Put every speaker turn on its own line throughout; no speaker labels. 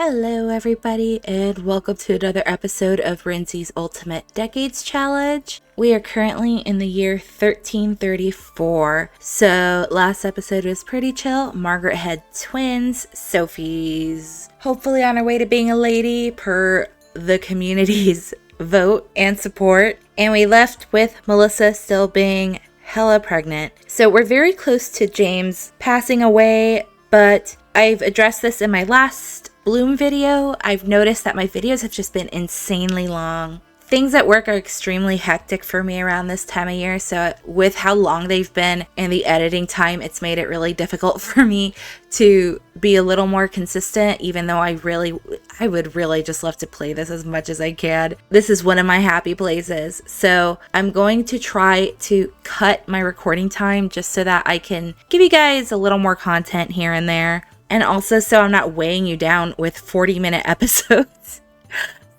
Hello everybody and welcome to another episode of Rinsee's Ultimate Decades Challenge. We are currently in the year 1334. So last episode was pretty chill. Margaret had twins. Sophie's hopefully on her way to being a lady per the community's vote and support. And we left with Melissa still being hella pregnant. So we're very close to James passing away, but I've addressed this in my last Bloom video. I've noticed that my videos have just been insanely long. Things at work are extremely hectic for me around this time of year, so with how long they've been and the editing time, it's made it really difficult for me to be a little more consistent, even though I would really just love to play this as much as I can. This is one of my happy places, so I'm going to try to cut my recording time just so that I can give you guys a little more content here and there. And also so I'm not weighing you down with 40-minute episodes.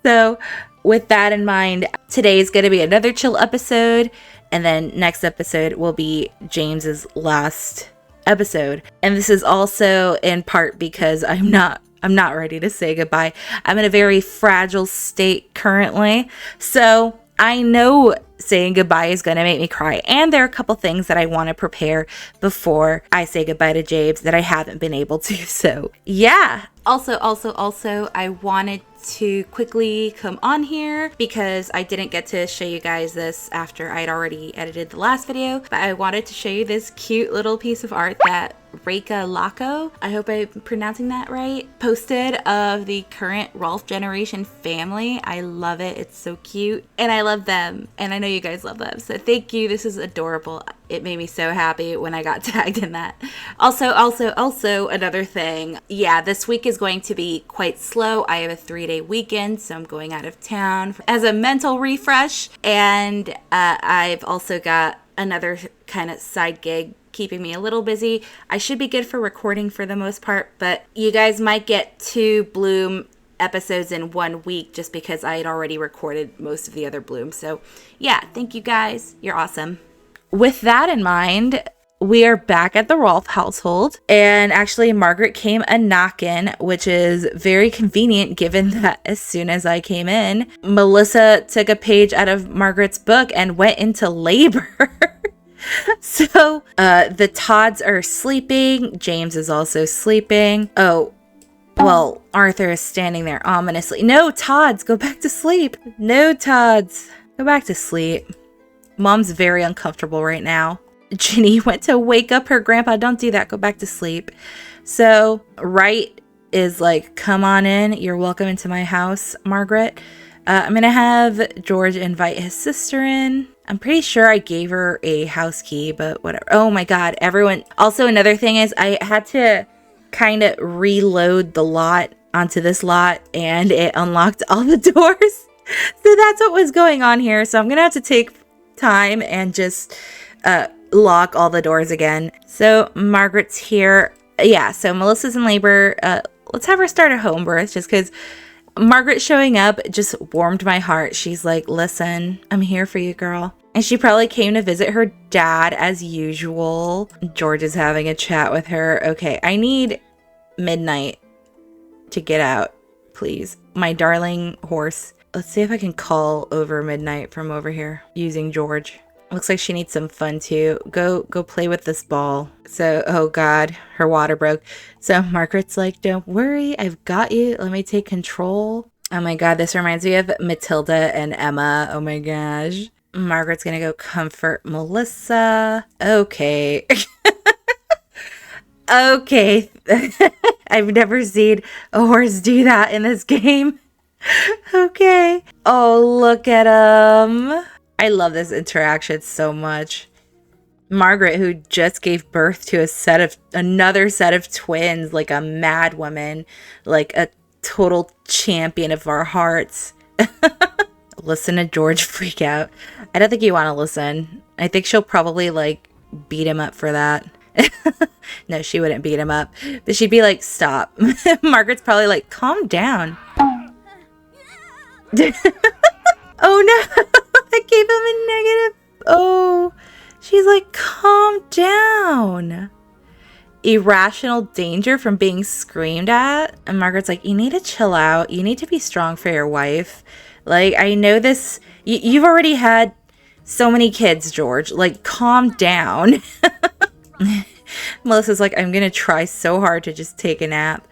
So with that in mind, today is going to be another chill episode. And then next episode will be James's last episode. And this is also in part because I'm not ready to say goodbye. I'm in a very fragile state currently. So I know saying goodbye is going to make me cry. And there are a couple things that I want to prepare before I say goodbye to James that I haven't been able to. So yeah. Also, I wanted to quickly come on here because I didn't get to show you guys this after I'd already edited the last video, but I wanted to show you this cute little piece of art that Reika Laco, I hope I'm pronouncing that right, posted of the current Rolf generation family. I love it. It's so cute and I love them and I know you guys love them. So thank you. This is adorable. It made me so happy when I got tagged in that. Also another thing. Yeah, this week is going to be quite slow. I have a 3-day weekend, so I'm going out of town as a mental refresh. And I've also got another kind of side gig keeping me a little busy. I should be good for recording for the most part, but you guys might get 2 Bloom episodes in 1 week just because I had already recorded most of the other Bloom. So yeah, thank you guys. You're awesome. With that in mind, we are back at the Rolf household, and actually Margaret came a knockin', which is very convenient given that as soon as I came in, Melissa took a page out of Margaret's book and went into labor. So the Todds are sleeping. James is also sleeping. Oh, well, Arthur is standing there ominously. No, Todds, go back to sleep. No, Todds, go back to sleep. Mom's very uncomfortable right now. Ginny went to wake up her grandpa. Don't do that. Go back to sleep. So Wright is like, come on in. You're welcome into my house, Margaret. I'm going to have George invite his sister in. I'm pretty sure I gave her a house key, but whatever. Oh my God, everyone. Also, another thing is I had to kind of reload the lot onto this lot and it unlocked all the doors. So that's what was going on here. So I'm going to have to take time and just lock all the doors again. So Margaret's here. Yeah, so Melissa's in labor. Let's have her start a home birth just because Margaret showing up just warmed my heart. She's like, listen, I'm here for you, girl. And she probably came to visit her dad as usual. George is having a chat with her. Okay, I need midnight to get out, please. My darling horse. Let's see if I can call over midnight from over here using George. Looks like she needs some fun too. Go play with this ball. So, oh God, her water broke. So Margaret's like, don't worry, I've got you. Let me take control. Oh my God, this reminds me of Matilda and Emma. Oh my gosh. Margaret's gonna go comfort Melissa. Okay. Okay. I've never seen a horse do that in this game. Okay. Oh, look at him. I love this interaction so much. Margaret, who just gave birth to another set of twins, like a mad woman, like a total champion of our hearts. Listen to George freak out. I don't think you want to listen. I think she'll probably like beat him up for that. No, she wouldn't beat him up, but she'd be like, stop. Margaret's probably like, calm down. Oh no. I gave him a negative. Oh, she's like, calm down. irrational danger from being screamed at. And Margaret's like, you need to chill out. You need to be strong for your wife. Like, I know this. You've already had so many kids, George. Like, calm down. Melissa's like, I'm going to try so hard to just take a nap.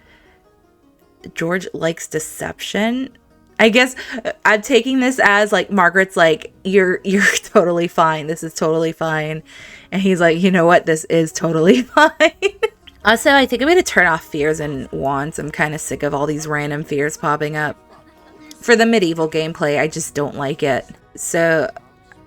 George likes deception. I guess I'm taking this as like Margaret's like, you're totally fine. This is totally fine. And he's like, you know what? This is totally fine. Also, I think I'm going to turn off fears and wants. I'm kind of sick of all these random fears popping up. For the medieval gameplay, I just don't like it. So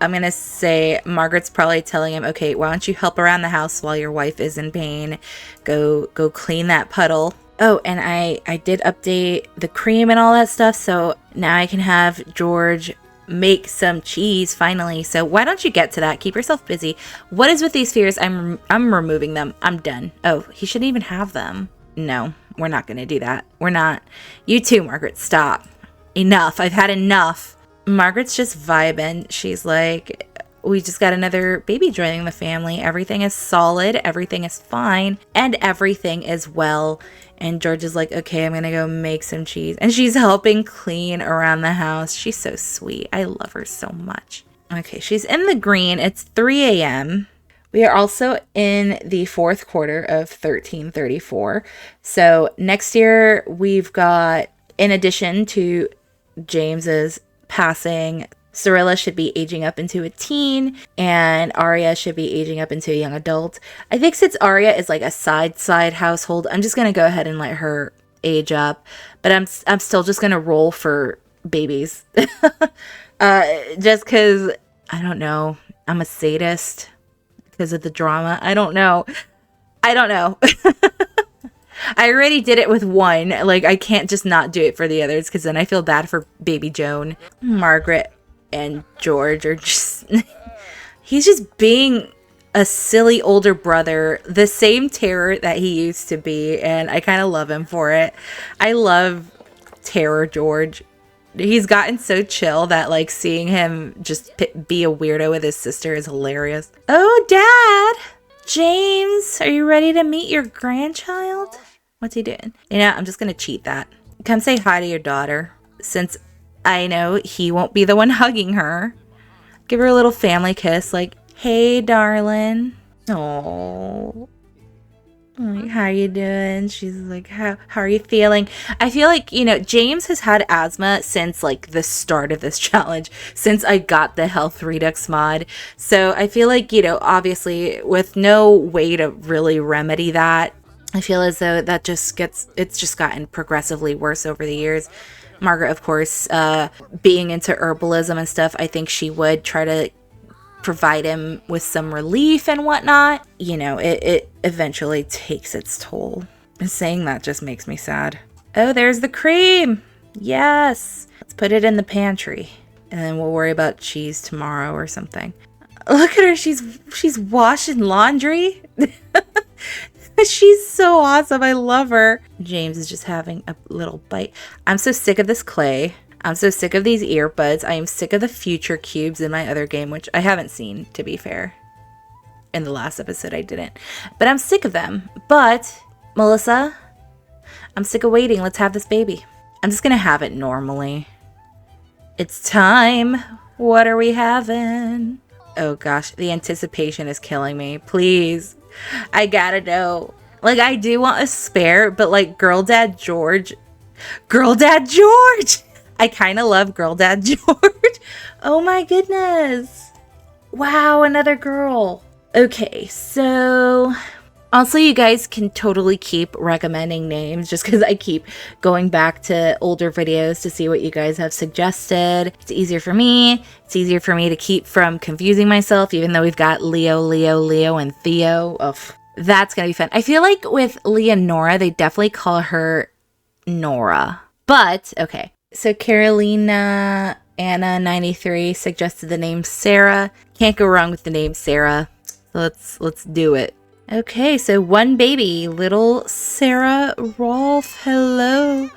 I'm going to say Margaret's probably telling him, okay, why don't you help around the house while your wife is in pain? Go clean that puddle. Oh, and I did update the cream and all that stuff, so now I can have George make some cheese finally. So why don't you get to that? Keep yourself busy. What is with these fears? I'm removing them. I'm done. Oh, he shouldn't even have them. No, we're not going to do that. We're not. You too, Margaret. Stop. Enough. I've had enough. Margaret's just vibing. She's like, we just got another baby joining the family. Everything is solid. Everything is fine. And everything is well. And George is like, okay, I'm going to go make some cheese. And she's helping clean around the house. She's so sweet. I love her so much. Okay, she's in the green. It's 3 a.m. We are also in the fourth quarter of 1334. So next year, we've got, in addition to James's passing, Cirilla should be aging up into a teen, and Arya should be aging up into a young adult. I think since Arya is like a side household, I'm just gonna go ahead and let her age up. But I'm still just gonna roll for babies, just because I don't know. I'm a sadist because of the drama. I don't know. I already did it with one. Like, I can't just not do it for the others because then I feel bad for baby Joan. Margaret and George are just... he's just being a silly older brother. The same terror that he used to be. And I kind of love him for it. I love Terror George. He's gotten so chill that, like, seeing him just be a weirdo with his sister is hilarious. Oh, Dad! James, are you ready to meet your grandchild? What's he doing? You know, I'm just gonna cheat that. Come say hi to your daughter, since I know he won't be the one hugging her. Give her a little family kiss, like, hey, darling. Oh, how you doing? She's like, how are you feeling? I feel like, you know, James has had asthma since like the start of this challenge, since I got the Health Redux mod. So I feel like, you know, obviously with no way to really remedy that, I feel as though that it's just gotten progressively worse over the years. Margaret, of course, being into herbalism and stuff, I think she would try to provide him with some relief and whatnot. You know, it eventually takes its toll. And saying that just makes me sad. Oh, there's the cream. Yes. Let's put it in the pantry. And then we'll worry about cheese tomorrow or something. Look at her. She's washing laundry. She's so awesome. I love her. James is just having a little bite. I'm so sick of this clay. I'm so sick of these earbuds. I am sick of the future cubes in my other game, which I haven't seen, to be fair. In the last episode, I didn't. But I'm sick of them. But, Melissa, I'm sick of waiting. Let's have this baby. I'm just going to have it normally. It's time. What are we having? Oh, gosh. The anticipation is killing me. Please. I gotta know. Like, I do want a spare, but, like, Girl Dad George. Girl Dad George! I kind of love Girl Dad George. Oh my goodness. Wow, another girl. Okay, so also you guys can totally keep recommending names just because I keep going back to older videos to see what you guys have suggested. It's easier for me. It's easier for me to keep from confusing myself, even though we've got Leo, and Theo. Ugh, that's going to be fun. I feel like with Leonora, they definitely call her Nora. But, okay. So Carolina Anna 93 suggested the name Sarah. Can't go wrong with the name Sarah. So let's do it. Okay, so one baby, little Sarah Rolfe. Hello.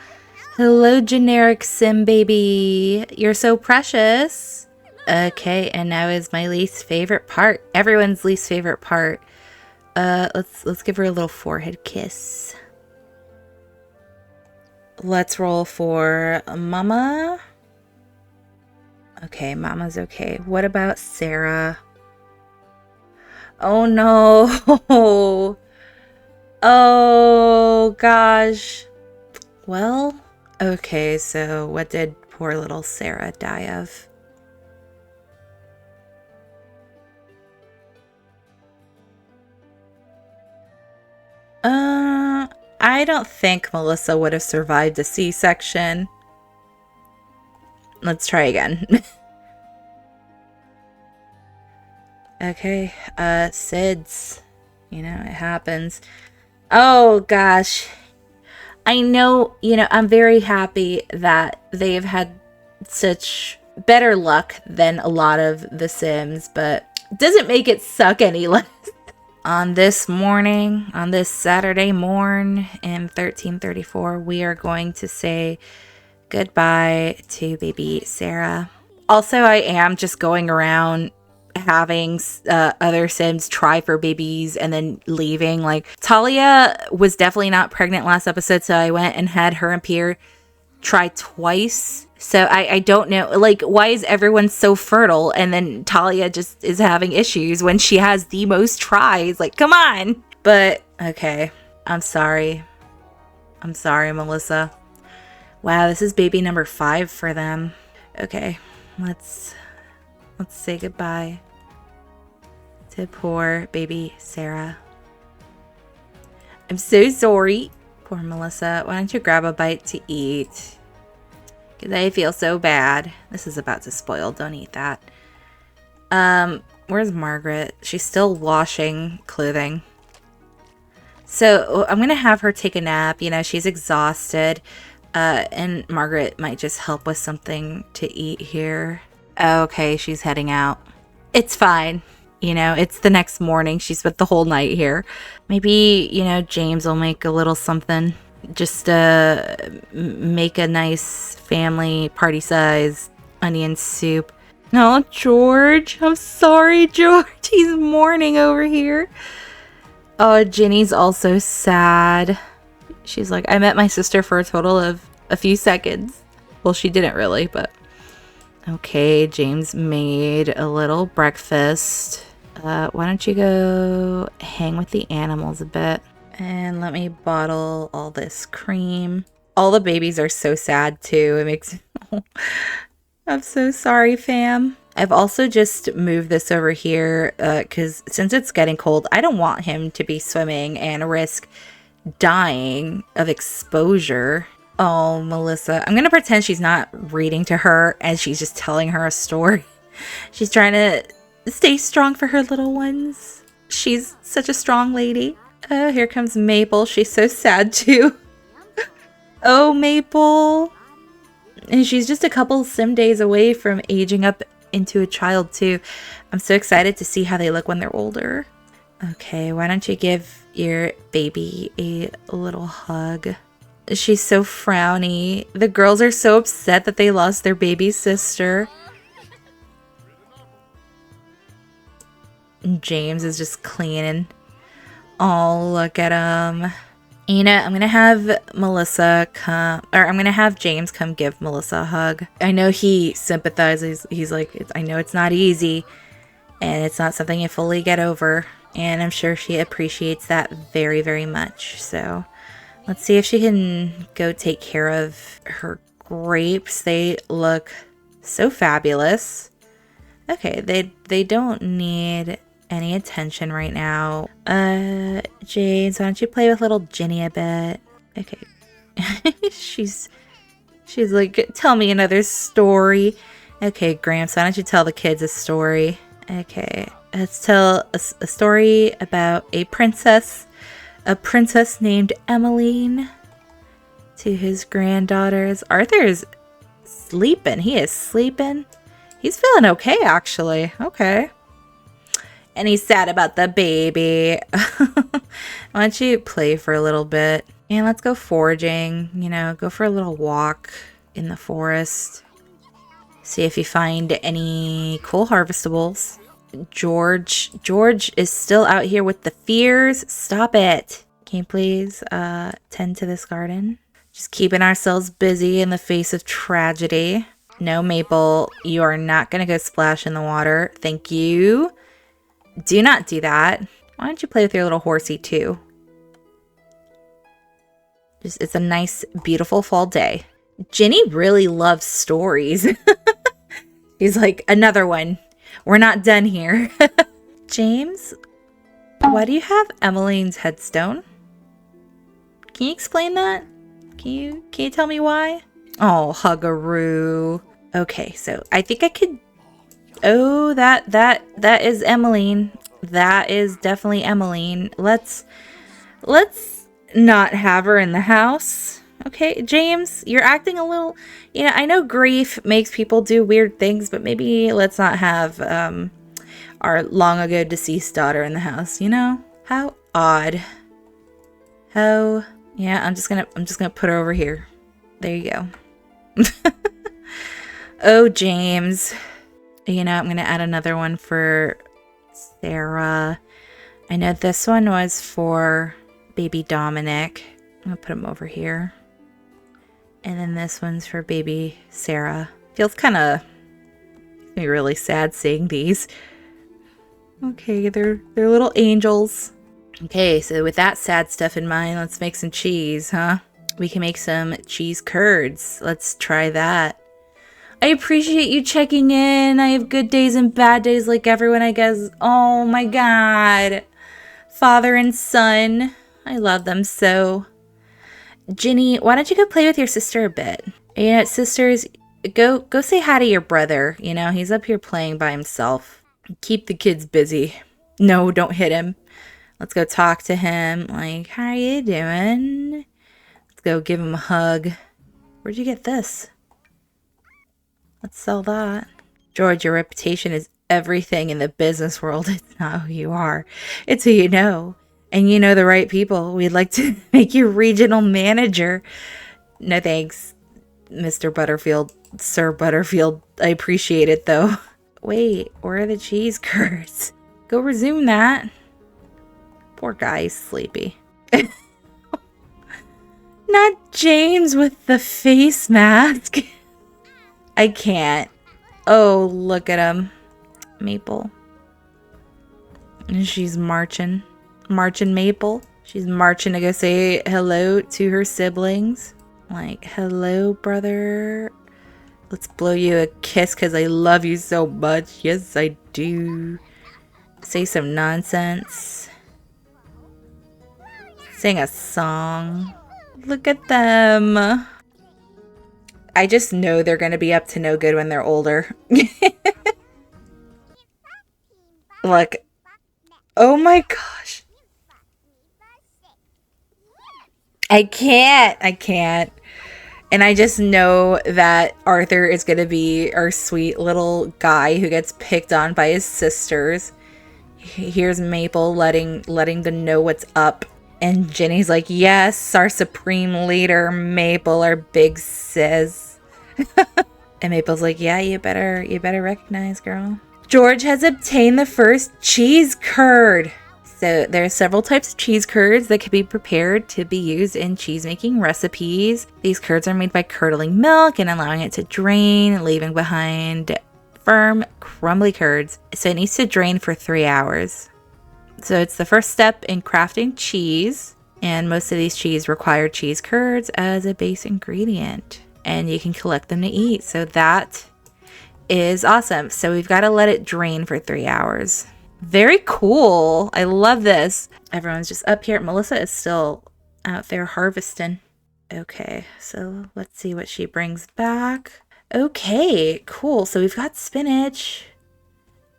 Hello, generic sim baby. You're so precious. Okay, and now is my least favorite part. Everyone's least favorite part. Let's give her a little forehead kiss. Let's roll for Mama. Okay, Mama's okay. What about Sarah? Oh no. Oh gosh. Well, okay, so what did poor little Sarah die of? I don't think Melissa would have survived a C-section. Let's try again. Okay, SIDS. You know, it happens. Oh gosh. I know, I'm very happy that they've had such better luck than a lot of The Sims, but it doesn't make it suck any less. On this Saturday morn in 1334, we are going to say goodbye to baby Sarah. Also, I am just going around having other Sims try for babies and then leaving. Like, Talia was definitely not pregnant last episode, so I went and had her and Pierre try twice. So I don't know, like, why is everyone so fertile and then Talia just is having issues when she has the most tries? Like, come on. But okay, I'm sorry, Melissa. Wow, this is baby number 5 for them. Okay, let's say goodbye to poor baby Sarah. I'm so sorry. Poor Melissa. Why don't you grab a bite to eat? Because I feel so bad. This is about to spoil. Don't eat that. Where's Margaret? She's still washing clothing. So I'm going to have her take a nap. She's exhausted. And Margaret might just help with something to eat here. Okay, she's heading out. It's fine. It's the next morning. She spent the whole night here. Maybe, James will make a little something. Just make a nice family party size onion soup. No, George. I'm sorry, George. He's mourning over here. Oh, Ginny's also sad. She's like, I met my sister for a total of a few seconds. Well, she didn't really, but... Okay, James made a little breakfast. Why don't you go hang with the animals a bit? And let me bottle all this cream. All the babies are so sad too. It makes... I'm so sorry, fam. I've also just moved this over here because since it's getting cold, I don't want him to be swimming and risk dying of exposure. Oh, Melissa. I'm going to pretend she's not reading to her and she's just telling her a story. She's trying to stay strong for her little ones. She's such a strong lady. Oh, here comes Maple. She's so sad too. Oh, Maple. And she's just a couple sim days away from aging up into a child too. I'm so excited to see how they look when they're older. Okay, why don't you give your baby a little hug? She's so frowny. The girls are so upset that they lost their baby sister. And James is just cleaning. Oh, look at him. I'm going to have Melissa come, or I'm going to have James come give Melissa a hug. I know he sympathizes. He's like, I know it's not easy and it's not something you fully get over. And I'm sure she appreciates that very, very much. So let's see if she can go take care of her grapes. They look so fabulous. Okay, they don't need any attention right now. James, why don't you play with little Ginny a bit? Okay. she's like, tell me another story. Okay, Gramps, why don't you tell the kids a story? Okay, let's tell a story about a princess named Emmeline to his granddaughters. Arthur's sleeping. He is sleeping. He's feeling okay, actually. Okay. And he's sad about the baby. Why don't you play for a little bit? And let's go foraging. Go for a little walk in the forest. See if you find any cool harvestables. George is still out here with the fears. Stop it. Can you please tend to this garden? Just keeping ourselves busy in the face of tragedy. No, Maple, you are not going to go splash in the water. Thank you. Do not do that. Why don't you play with your little horsey too? It's a nice, beautiful fall day. Ginny really loves stories. He's like, another one. We're not done here. James, why do you have Emmeline's headstone? Can you explain that? Can you tell me why? Oh, Huggaroo. Okay, so I think I could... Oh, that is Emmeline. That is definitely Emmeline. Let's not have her in the house. Okay, James, you're acting a little... You know, I know grief makes people do weird things, but maybe let's not have our long ago deceased daughter in the house, you know? How odd. How... Yeah, I'm just gonna put her over here. There you go. Oh, James. You know, I'm gonna add another one for Sarah. I know this one was for baby Dominic. I'm gonna put him over here. And then this one's for baby Sarah. Feels kind of makes me really sad seeing these. Okay, they're little angels. Okay, so with that sad stuff in mind, let's make some cheese, huh? We can make some cheese curds. Let's try that. I appreciate you checking in. I have good days and bad days like everyone, I guess. Oh my god. Father and son. I love them so. Ginny, why don't you go play with your sister a bit? You know, sisters, go say hi to your brother. You know, he's up here playing by himself. Keep the kids busy. No, don't hit him. Let's go talk to him. Like, how are you doing? Let's go give him a hug. Where'd you get this? Let's sell that. George, your reputation is everything in the business world. It's not who you are. It's who you know. And you know the right people. We'd like to make you regional manager. No thanks, Mr. Butterfield. Sir Butterfield. I appreciate it, though. Wait, where are the cheese curds? Go resume that. Poor guy's sleepy. Not James with the face mask. I can't. Oh, look at him. Maple. And she's marching. Marching Maple. She's marching to go say hello to her siblings. Like, hello, brother. Let's blow you a kiss because I love you so much. Yes, I do. Say some nonsense. Sing a song. Look at them. I just know they're going to be up to no good when they're older. Look. Oh my gosh. I can't. And I just know that Arthur is going to be our sweet little guy who gets picked on by his sisters. Here's Maple letting them know what's up. And Ginny's like, yes, our supreme leader, Maple, our big sis. And Maple's like, yeah, you better recognize, girl. George has obtained the first cheese curd. So there are several types of cheese curds that can be prepared to be used in cheese making recipes. These curds are made by curdling milk and allowing it to drain, leaving behind firm, crumbly curds. So it needs to drain for 3 hours. So it's the first step in crafting cheese, and most of these cheese require cheese curds as a base ingredient, and you can collect them to eat. So that is awesome. So we've got to let it drain for 3 hours. Very cool. I love this. Everyone's just up here. Melissa is still out there harvesting. Okay, so let's see what she brings back. Okay, cool. So we've got spinach,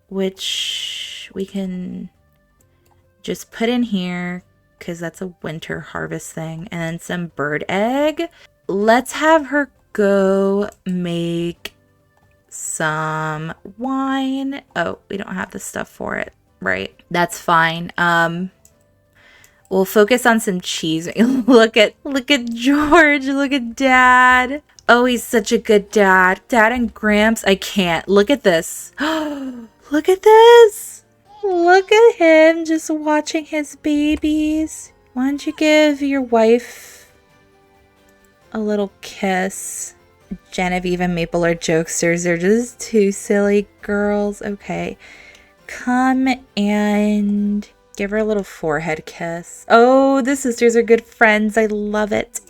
which we can just put in here because that's a winter harvest thing. And then some bird egg. Let's have her go make some wine. Oh, we don't have the stuff for it, right? That's fine. We'll focus on some cheese. Look at George. Look at Dad. Oh, he's such a good dad. Dad and Gramps. I can't. Look at this. Look at this. Look at him just watching his babies. Why don't you give your wife a little kiss? Genevieve and Maple are jokesters. They're just two silly girls. Okay. Come and give her a little forehead kiss. Oh, the sisters are good friends. I love it.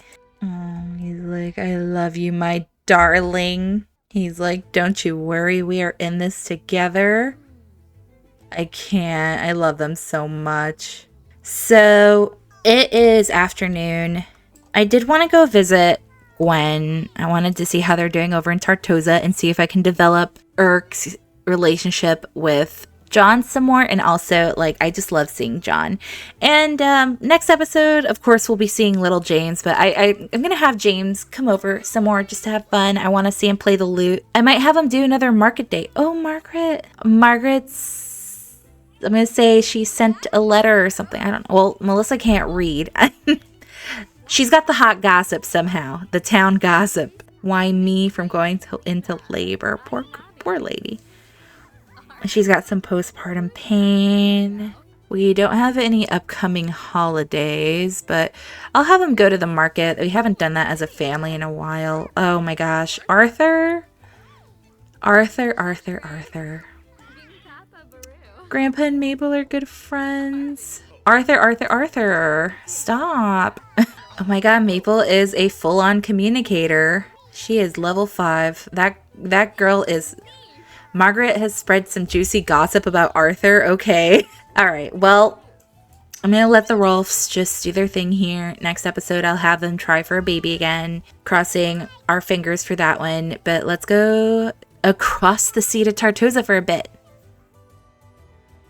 Oh, he's like, I love you, my darling. He's like, don't you worry. We are in this together. I can't. I love them so much. So it is afternoon. I did want to go visit Gwen. I wanted to see how they're doing over in Tartosa and see if I can develop Irk's relationship with John some more. And also, like, I just love seeing John. And next episode, of course, we'll be seeing little James, but I'm going to have James come over some more just to have fun. I want to see him play the lute. I might have him do another market date. Oh, Margaret. Margaret's, I'm going to say she sent a letter or something. I don't know. Well, Melissa can't read. She's got the hot gossip somehow. The town gossip. Why me from going into labor? Poor lady. She's got some postpartum pain. We don't have any upcoming holidays, but I'll have them go to the market. We haven't done that as a family in a while. Oh my gosh. Arthur. Grandpa and Mabel are good friends. Arthur. Stop. Oh my god, Maple is a full-on communicator. She is level 5. That girl is... Margaret has spread some juicy gossip about Arthur. Okay. All right. Well, I'm going to let the Rolfs just do their thing here. Next episode, I'll have them try for a baby again. Crossing our fingers for that one. But let's go across the sea to Tartosa for a bit.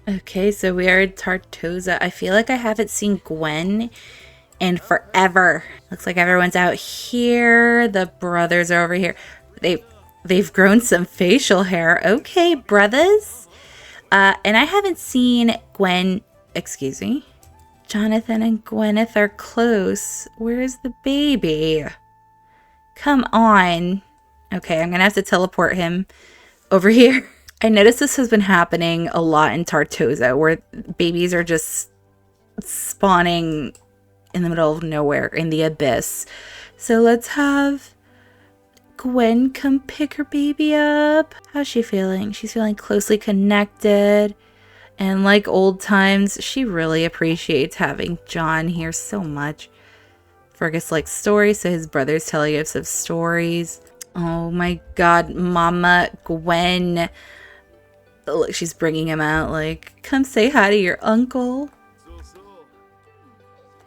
Okay, so we are in Tartosa. I feel like I haven't seen Gwen in forever. Looks like everyone's out here. The brothers are over here. They've grown some facial hair. Okay, brothers. And I haven't seen Gwen, excuse me. Jonathan and Gwyneth are close. Where's the baby? Come on. Okay, I'm gonna have to teleport him over here. I noticed this has been happening a lot in Tartosa, where babies are just spawning in the middle of nowhere, in the abyss. So let's have Gwen come pick her baby up. How's she feeling? She's feeling closely connected. And like old times, she really appreciates having John here so much. Fergus likes stories, so his brother's telling us some stories. Oh my god, Mama Gwen. Look, she's bringing him out like, come say hi to your uncle.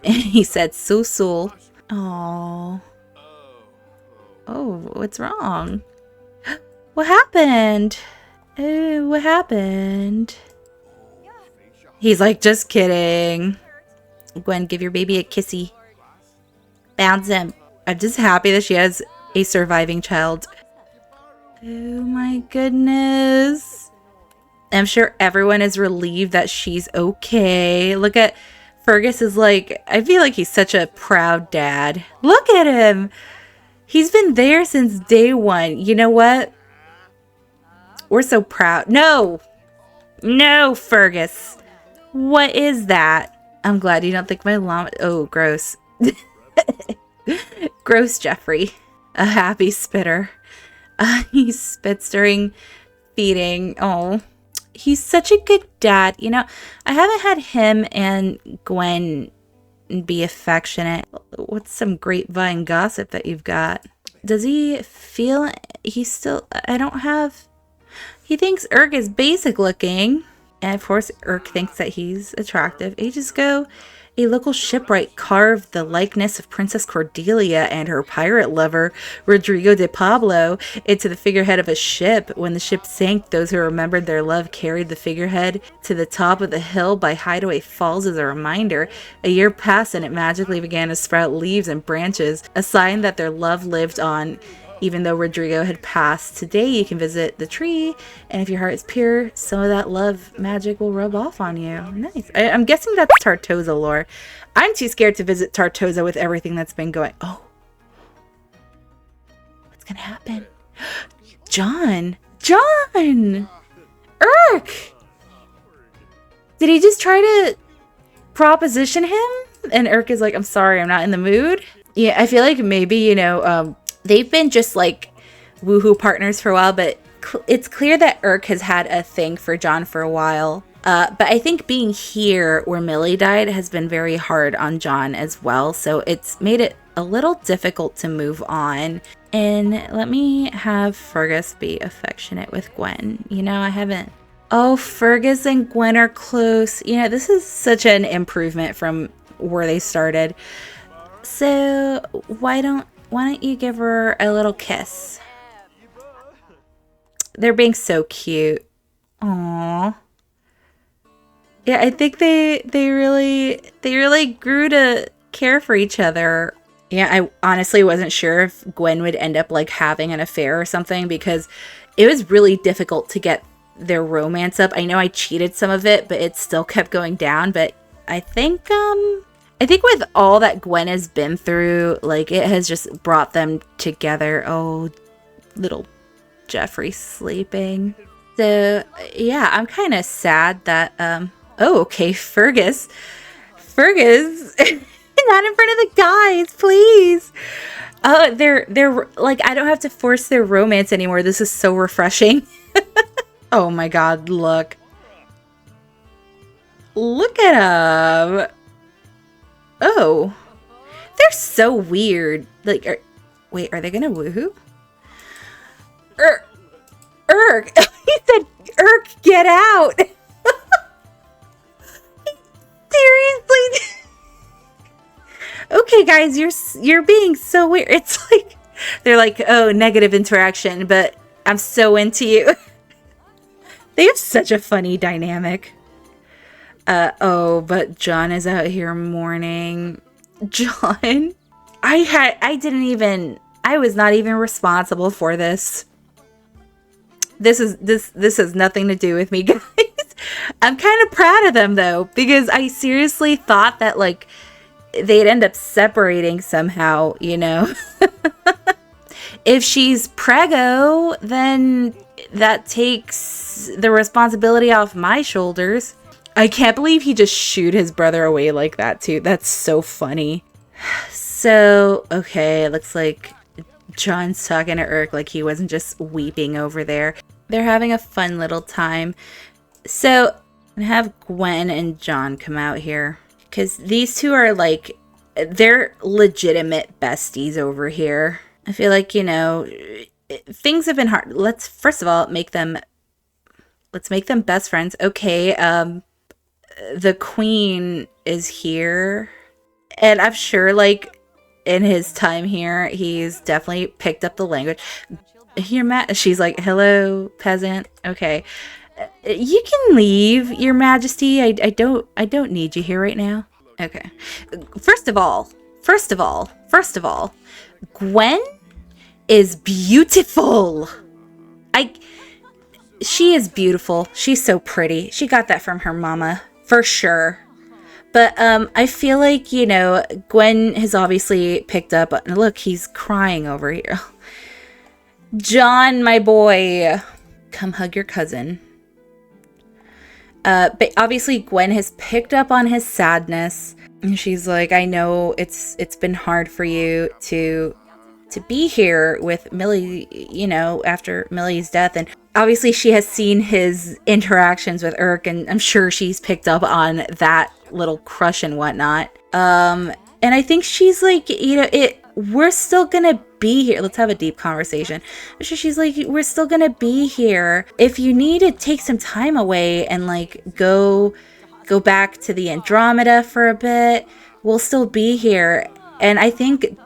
And he said, Susul. Oh. Oh, what's wrong? What happened? Oh, what happened? He's like, just kidding. Gwen, give your baby a kissy. Bounce him. I'm just happy that she has a surviving child. Oh my goodness. I'm sure everyone is relieved that she's okay. Look at Fergus is like, I feel like he's such a proud dad. Look at him. He's been there since day one. You know what? We're so proud. No, Fergus. What is that? I'm glad you don't think my llama. Oh, gross. Gross, Jeffrey. A happy spitter. He spits during feeding. Oh. He's such a good dad. You know, I haven't had him and Gwen be affectionate. What's some grapevine gossip that you've got? Does he feel he's still... I don't have... He thinks Urk is basic looking. And of course, Urk thinks that he's attractive. Ages ago, a local shipwright carved the likeness of Princess Cordelia and her pirate lover, Rodrigo de Pablo, into the figurehead of a ship. When the ship sank, those who remembered their love carried the figurehead to the top of the hill by Hideaway Falls as a reminder. A year passed and it magically began to sprout leaves and branches, a sign that their love lived on. Even though Rodrigo had passed, today you can visit the tree, and if your heart is pure, some of that love magic will rub off on you. Nice. I'm guessing that's Tartosa lore. I'm too scared to visit Tartosa with everything that's been going. Oh. What's gonna happen? John! Urk! Did he just try to proposition him? And Urk is like, I'm sorry, I'm not in the mood. Yeah, I feel like maybe, you know, they've been just like woohoo partners for a while, but it's clear that Urk has had a thing for John for a while. But I think being here where Millie died has been very hard on John as well. So it's made it a little difficult to move on. And let me have Fergus be affectionate with Gwen. You know, I haven't. Oh, Fergus and Gwen are close. You know, this is such an improvement from where they started. So why don't you give her a little kiss? They're being so cute. Aww. Yeah, I think they really grew to care for each other. Yeah, I honestly wasn't sure if Gwen would end up like having an affair or something because it was really difficult to get their romance up. I know I cheated some of it, but it still kept going down. But I think with all that Gwen has been through, like it has just brought them together. Oh, little Jeffrey sleeping. So yeah, I'm kind of sad that oh, okay, Fergus, not in front of the guys, please. They're like, I don't have to force their romance anymore. This is so refreshing. Oh my God, look at them. Oh, they're so weird. Like, wait, are they gonna woohoo? Urk, he said, Urk, get out. Seriously? Okay, guys, you're being so weird. It's like they're like, oh, negative interaction, but I'm so into you. They have such a funny dynamic. Oh, but John is out here mourning. John, I was not even responsible for this. This has nothing to do with me, guys. I'm kind of proud of them though, because I seriously thought that like they'd end up separating somehow, you know. If she's preggo, then that takes the responsibility off my shoulders. I can't believe he just shooed his brother away like that too. That's so funny. So, okay, it looks like John's talking to Urk like he wasn't just weeping over there. They're having a fun little time. So, I'm gonna have Gwen and John come out here. Because these two are like, they're legitimate besties over here. I feel like, you know, things have been hard. Let's, first of all, make them best friends. Okay, the queen is here. And I'm sure, like, in his time here, he's definitely picked up the language. Here, Matt, she's like, hello, peasant. Okay. You can leave, Your Majesty. I don't need you here right now. Okay. First of all, Gwen is beautiful. She is beautiful. She's so pretty. She got that from her mama, for sure. But I feel like, you know, Gwen has obviously picked up. Look, he's crying over here. John, my boy, come hug your cousin. But obviously Gwen has picked up on his sadness. And she's like, I know it's been hard for you to be here with Millie, you know, after Millie's death. And obviously she has seen his interactions with Urk, and I'm sure she's picked up on that little crush and whatnot. And I think she's like, you know, we're still gonna be here. Let's have a deep conversation. She's like, we're still gonna be here. If you need to take some time away and like go back to the Andromeda for a bit, we'll still be here. And I think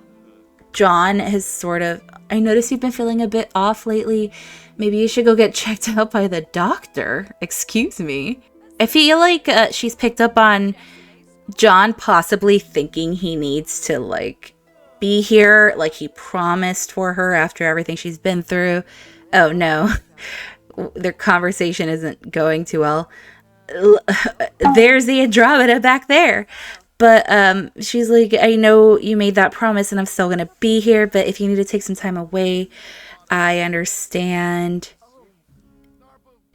John has sort of, I noticed you've been feeling a bit off lately. Maybe you should go get checked out by the doctor. Excuse me. I feel like she's picked up on John possibly thinking he needs to like be here like he promised for her after everything she's been through. Oh no, their conversation isn't going too well. There's the Andromeda back there. But she's like, I know you made that promise and I'm still gonna be here, but if you need to take some time away, I understand.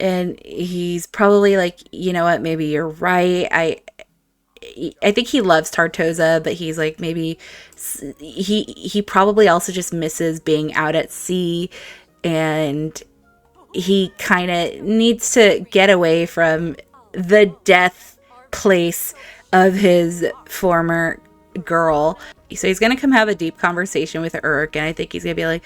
And he's probably like, you know what, maybe you're right. I think he loves Tartosa, but he's like, maybe he probably also just misses being out at sea, and he kind of needs to get away from the death place of his former girl. So he's gonna come have a deep conversation with Urk, and I think he's gonna be like,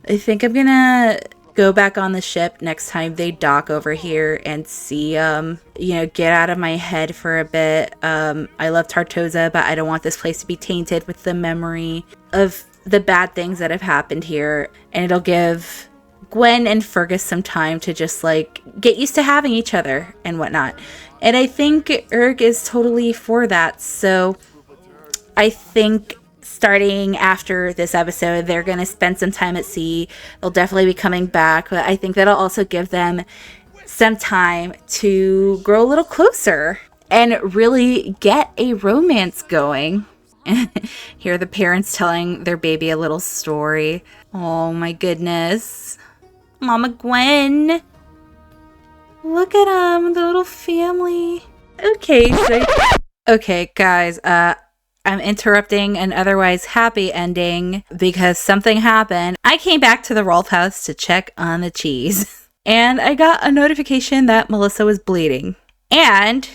I think I'm gonna go back on the ship next time they dock over here and see, get out of my head for a bit. I love Tartosa, but I don't want this place to be tainted with the memory of the bad things that have happened here. And it'll give Gwen and Fergus some time to just like get used to having each other and whatnot. And I think Urg is totally for that. So I think starting after this episode, they're going to spend some time at sea. They'll definitely be coming back, but I think that'll also give them some time to grow a little closer and really get a romance going. Hear the parents telling their baby a little story. Oh my goodness. Mama Gwen. Look at them, the little family. Okay, guys, I'm interrupting an otherwise happy ending because something happened. I came back to the Rolf house to check on the cheese, and I got a notification that Melissa was bleeding. And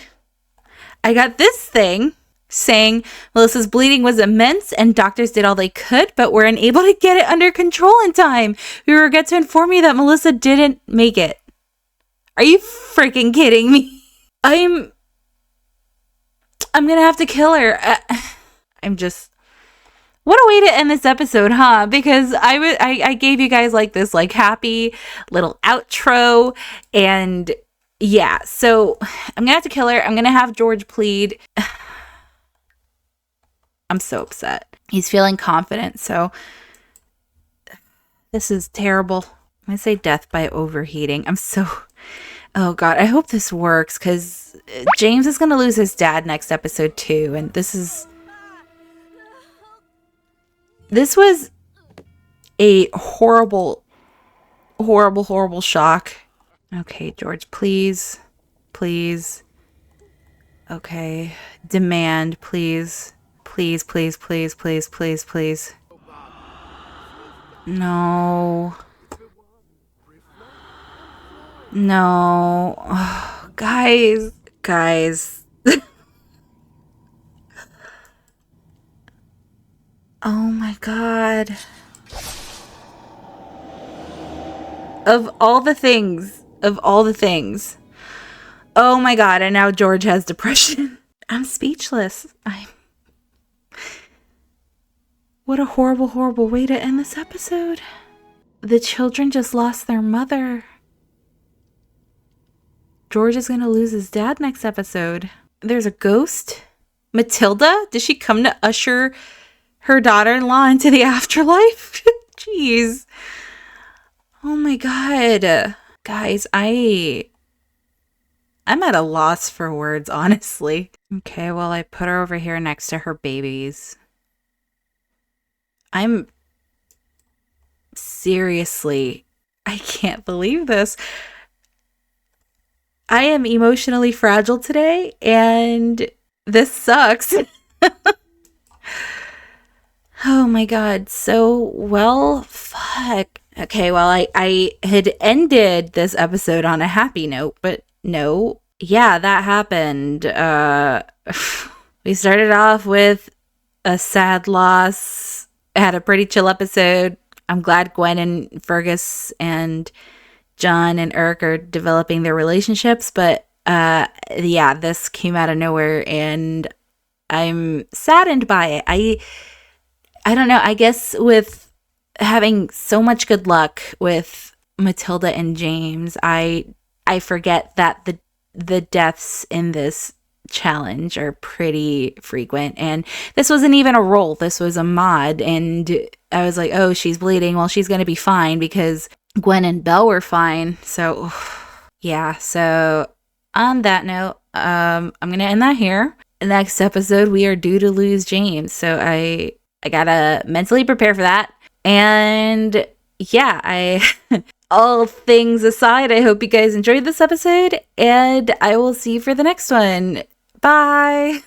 I got this thing saying Melissa's bleeding was immense and doctors did all they could, but were unable to get it under control in time. We regret to inform you that Melissa didn't make it. Are you freaking kidding me? I'm gonna have to kill her. What a way to end this episode, huh? Because I gave you guys like this like happy little outro, and yeah, so I'm gonna have to kill her. I'm gonna have George plead. I'm so upset. He's feeling confident, so this is terrible. I'm gonna say death by overheating. Oh god, I hope this works, because James is gonna lose his dad next episode too, and this was a horrible shock. Okay, George, please. Okay, demand, please. Please. No. Oh, guys. Oh my god. Of all the things. Oh my god, and now George has depression. I'm speechless. What a horrible way to end this episode. The children just lost their mother. George is gonna lose his dad next episode. There's a ghost. Matilda? Did she come to usher her daughter-in-law into the afterlife? Jeez. Oh my god. Guys, I'm at a loss for words, honestly. Okay, well, I put her over here next to her babies. I'm seriously, I can't believe this. I am emotionally fragile today, and this sucks. Oh my god. So, well, fuck. Okay, well, I had ended this episode on a happy note, but no. Yeah, that happened. We started off with a sad loss. Had a pretty chill episode. I'm glad Gwen and Fergus and John and Urk are developing their relationships, but yeah, this came out of nowhere and I'm saddened by it. I don't know, I guess with having so much good luck with Matilda and James, I forget that the deaths in this challenge are pretty frequent, and this wasn't even a roll, this was a mod, and I was like, oh, she's bleeding, well, she's gonna be fine because Gwen and Belle were fine. So yeah, so on that note, I'm gonna end that here. Next episode we are due to lose James, so I gotta mentally prepare for that. And yeah, all things aside, I hope you guys enjoyed this episode, and I will see you for the next one. Bye.